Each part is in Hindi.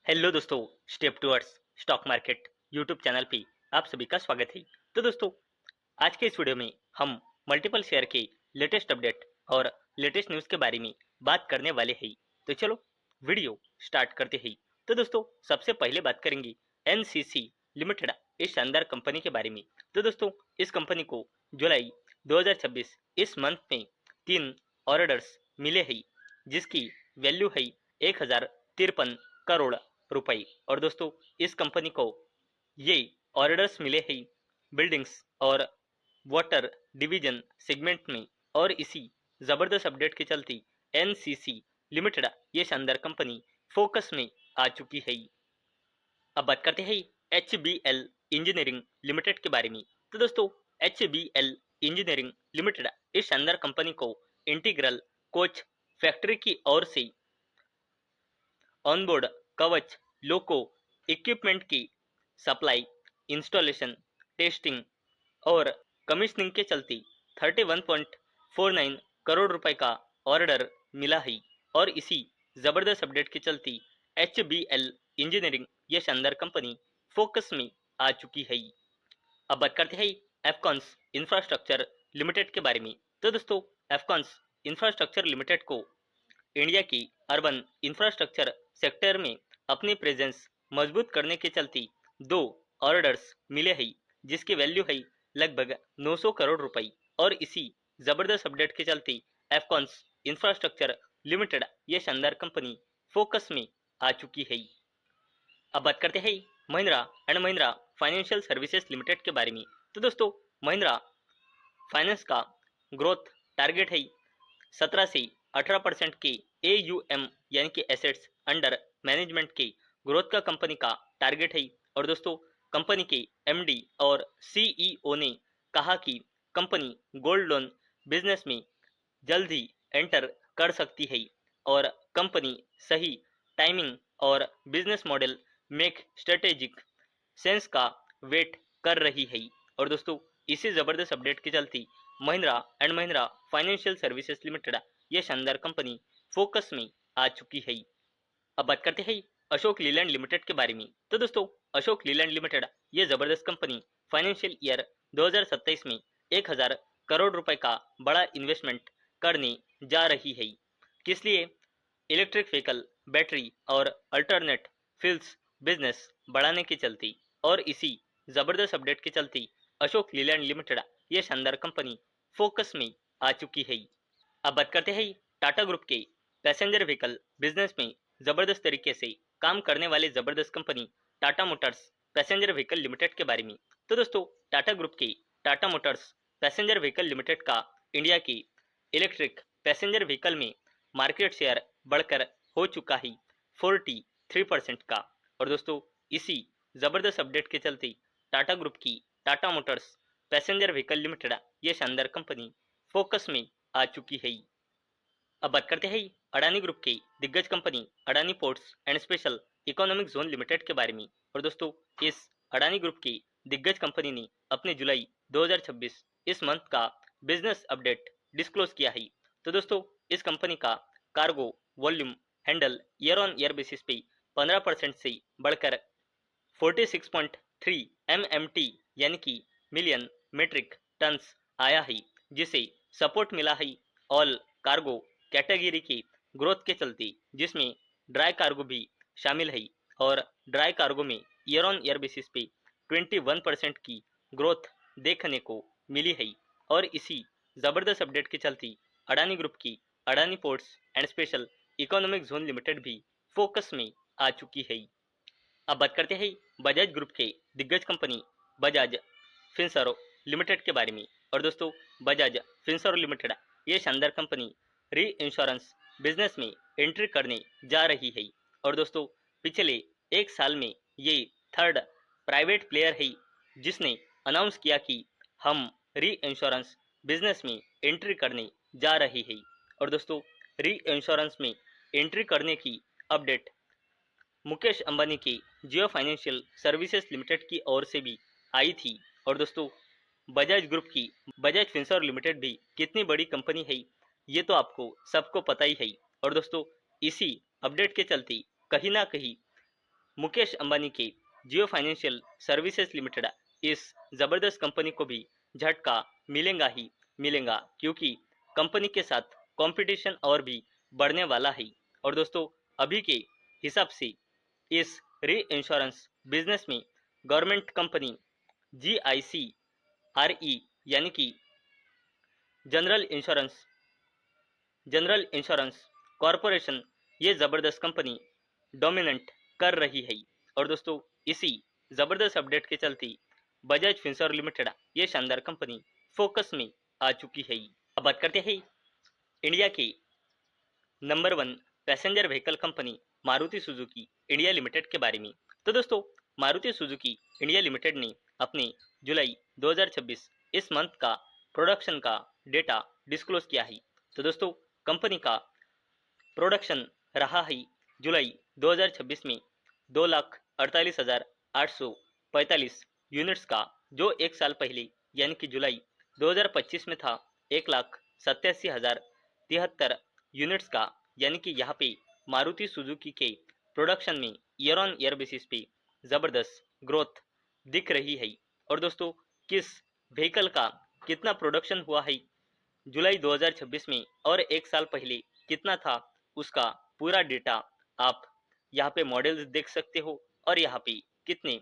हेलो दोस्तों, step towards stock market YouTube channel पे आप सभी का स्वागत है। तो दोस्तों, आज के इस वीडियो में हम मल्टीपल शेयर के लेटेस्ट अपडेट और लेटेस्ट न्यूज़ के बारे में बात करने वाले हैं। तो चलो वीडियो स्टार्ट करते हैं। तो दोस्तों, सबसे पहले बात करेंगे एनसीसी लिमिटेड इस शानदार कंपनी के बारे में। तो दोस्तों, इस कंपनी को जुलाई 2026 इस मंथ में 3 ऑर्डर्स मिले हैं, जिसकी वैल्यू है 1053 करोड़ रुपए। और दोस्तों, इस कंपनी को ये ऑर्डर्स मिले हैं बिल्डिंग्स और वाटर डिवीजन सेगमेंट में। और इसी जबरदस्त अपडेट के चलते एनसीसी लिमिटेड ये शानदार कंपनी फोकस में आ चुकी है। अब बात करते हैं एचबीएल इंजीनियरिंग लिमिटेड के बारे में। तो दोस्तों, एचबीएल इंजीनियरिंग लिमिटेड इस शानदार कंपनी को इंटीग्रल कोच फैक्ट्री की ओर से ऑनबोर्ड कवच लोको इक्विपमेंट की सप्लाई, इंस्टॉलेशन, टेस्टिंग और कमीशनिंग के चलते 31.49 करोड़ रुपए का ऑर्डर मिला है। और इसी जबरदस्त अपडेट के चलते एचबीएल इंजीनियरिंग ये शानदार कंपनी फोकस में आ चुकी है। अब बात करते हैं एफकॉन्स इंफ्रास्ट्रक्चर लिमिटेड के बारे में। तो दोस्तों, एफकॉन्स इंफ्रास्ट्रक्चर लिमिटेड को इंडिया की अर्बन इंफ्रास्ट्रक्चर सेक्टर में अपनी प्रेजेंस मजबूत करने के चलते 2 ऑर्डर्स मिले हैं, जिसकी वैल्यू है लगभग 900 करोड़ रुपए। और इसी जबरदस्त अपडेट के चलते एफकॉन्स इंफ्रास्ट्रक्चर लिमिटेड ये शानदार कंपनी फोकस में आ चुकी है। अब बात करते हैं Mahindra and Mahindra financial services limited के बारे में। तो दोस्तों, महिंद्रा फाइनेंस का ग्रोथ टारगेट है 17 से 18% के AUM यानी कि एसेट्स अंडर मैनेजमेंट के ग्रोथ का कंपनी का टारगेट है। और दोस्तों, कंपनी के MD और CEO ने कहा कि कंपनी गोल्ड लोन बिजनेस में जल्द ही एंटर कर सकती है और कंपनी सही टाइमिंग और business model make strategic sense का वेट कर रही है। और दोस्तों, इसी जबरदस्त अपडेट के चलते Mahindra and Mahindra financial services limited ये शानदार कंपनी फोकस में आ चुकी है। अब बात करते हैं अशोक लीलैंड लिमिटेड के बारे में। तो दोस्तों, अशोक लीलैंड लिमिटेड ये जबरदस्त कंपनी फाइनेंशियल ईयर 2027 में 1000 करोड़ रुपए का बड़ा इन्वेस्टमेंट करने जा रही है। किस लिए? इलेक्ट्रिक व्हीकल, बैटरी और अल्टरनेट फ्यूल्स बिजनेस बढ़ाने के चलते। और इसी जबरदस्त अपडेट के चलते अशोक लीलैंड लिमिटेड ये शानदार कंपनी फोकस में आ चुकी है। अब बात करते हैं टाटा ग्रुप के पैसेंजर व्हीकल बिजनेस में जबरदस्त तरीके से काम करने वाले जबरदस्त company Tata Motors passenger vehicle limited के बारे में। तो दोस्तों, टाटा ग्रुप के Tata Motors passenger vehicle limited का इंडिया की इलेक्ट्रिक पैसेंजर व्हीकल में मार्केट शेयर बढ़कर हो चुका है 43% का। और दोस्तों, इसी जबरदस्त अपडेट के चलते टाटा ग्रुप की Tata Motors passenger vehicle limited ये शानदार कंपनी फोकस में आ चुकी है। अब बात करते हैं अडानी ग्रुप की दिग्गज company Adani ports and special economic zone limited के बारे में। और दोस्तों, इस अडानी ग्रुप की दिग्गज कंपनी ने अपने जुलाई 2026 इस मंथ का बिजनेस अपडेट डिस्क्लोज किया है। तो दोस्तों, इस कंपनी का cargo volume handle year on year basis पे 15% से बढ़कर 46.3 MMT यानी कि मिलियन मेट्रिक टन्स आया है, जिसे सपोर्ट मिला है ऑल कार्गो कैटेगरी की ग्रोथ के चलते, जिसमें ड्राई कार्गो भी शामिल है। और ड्राई कार्गो में ईयर ऑन ईयर बेसिस पे 21% की ग्रोथ देखने को मिली है। और इसी जबरदस्त अपडेट के चलते अडानी ग्रुप की Adani ports and special economic zone limited भी फोकस में आ चुकी है। अब बात करते हैं बजाज ग्रुप के दिग्गज कंपनी बजाज फिनसर्व लिमिटेड के बारे में। और दोस्तों, बजाज फिनसर्व लिमिटेड ये शानदार कंपनी री इंश्योरेंस बिजनेस में एंट्री करने जा रही है। और दोस्तों, पिछले 1 साल में ये थर्ड प्राइवेट प्लेयर है जिसने अनाउंस किया कि हम री इंश्योरेंस बिजनेस में एंट्री करने जा रही है। और दोस्तों, री इंश्योरेंस में एंट्री करने की अपडेट मुकेश अंबानी की जियो फाइनेंशियल सर्विसेज लिमिटेड की ओर से भी आई थी। और दोस्तों, बजाज ग्रुप की बजाज फिनसर्व लिमिटेड भी कितनी बड़ी कंपनी है ये तो आपको सबको पता ही है। और दोस्तों, इसी अपडेट के चलते कहीं ना कहीं मुकेश अंबानी के जियो फाइनेंशियल सर्विसेज लिमिटेड इस जबरदस्त कंपनी को भी झटका मिलेगा ही मिलेगा, क्योंकि कंपनी के साथ कंपटीशन और भी बढ़ने वाला है। और दोस्तों, अभी के हिसाब से इस री इंश्योरेंस बिजनेस में गवर्नमेंट कंपनी GIC-RE यानी कि जनरल इंश्योरेंस कॉरपोरेशन, ये जबरदस्त कंपनी डोमिनेट कर रही है। और दोस्तों, इसी जबरदस्त अपडेट के चलते बजाज फिंसर्व लिमिटेड ये शानदार कंपनी फोकस में आ चुकी है। अब बात करते हैं इंडिया की number 1 passenger vehicle company Maruti Suzuki India limited के बारे में। तो दोस्तों, मारुति सुजुकी इंडिया लिमिटेड ने अपने जुलाई 2026 इस मंथ का प्रोडक्शन का डेटा डिस्क्लोज किया है। तो दोस्तों, कंपनी का प्रोडक्शन रहा है जुलाई 2026 में 2,48,845 यूनिट्स का, जो एक साल पहले यानी कि जुलाई 2025 में था 1,87,073 यूनिट्स का। यानी कि यहाँ पे मारुति सुजुकी के प्रोडक्शन में ईयर ऑन ईयर बेसिस पे ज़बरदस्त ग्रोथ दिख रही है। और दोस्तों, किस व्हीकल का कितना प्रोडक्शन हुआ है जुलाई 2026 में और एक साल पहले कितना था, उसका पूरा डेटा आप यहाँ पे मॉडल्स देख सकते हो, और यहाँ पे कितने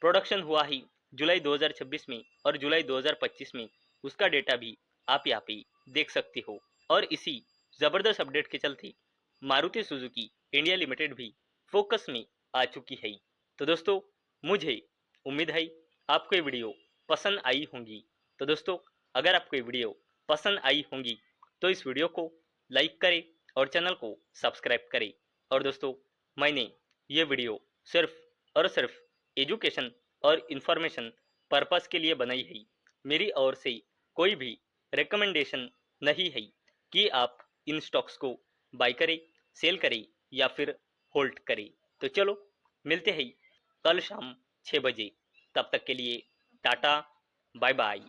प्रोडक्शन हुआ है जुलाई 2026 में और जुलाई 2025 में, उसका डेटा भी आप यहाँ पे देख सकते हो। और इसी ज़बरदस्त अपडेट के चलते मारुति सुजुकी इंडिया लिमिटेड भी फोकस में आ चुकी है। तो दोस्तों, मुझे उम्मीद है आपको ये वीडियो पसंद आई होंगी। तो दोस्तों, अगर आपको ये वीडियो पसंद आई होंगी तो इस वीडियो को लाइक करें और चैनल को सब्सक्राइब करें। और दोस्तों, मैंने ये वीडियो सिर्फ और सिर्फ एजुकेशन और इन्फॉर्मेशन पर्पस के लिए बनाई है। मेरी ओर से कोई भी रिकमेंडेशन नहीं है कि आप इन स्टॉक्स को बाय करें, सेल करें या फिर होल्ड करें। तो चलो, मिलते हैं कल शाम 6 बजे। तब तक के लिए टाटा, बाय बाय।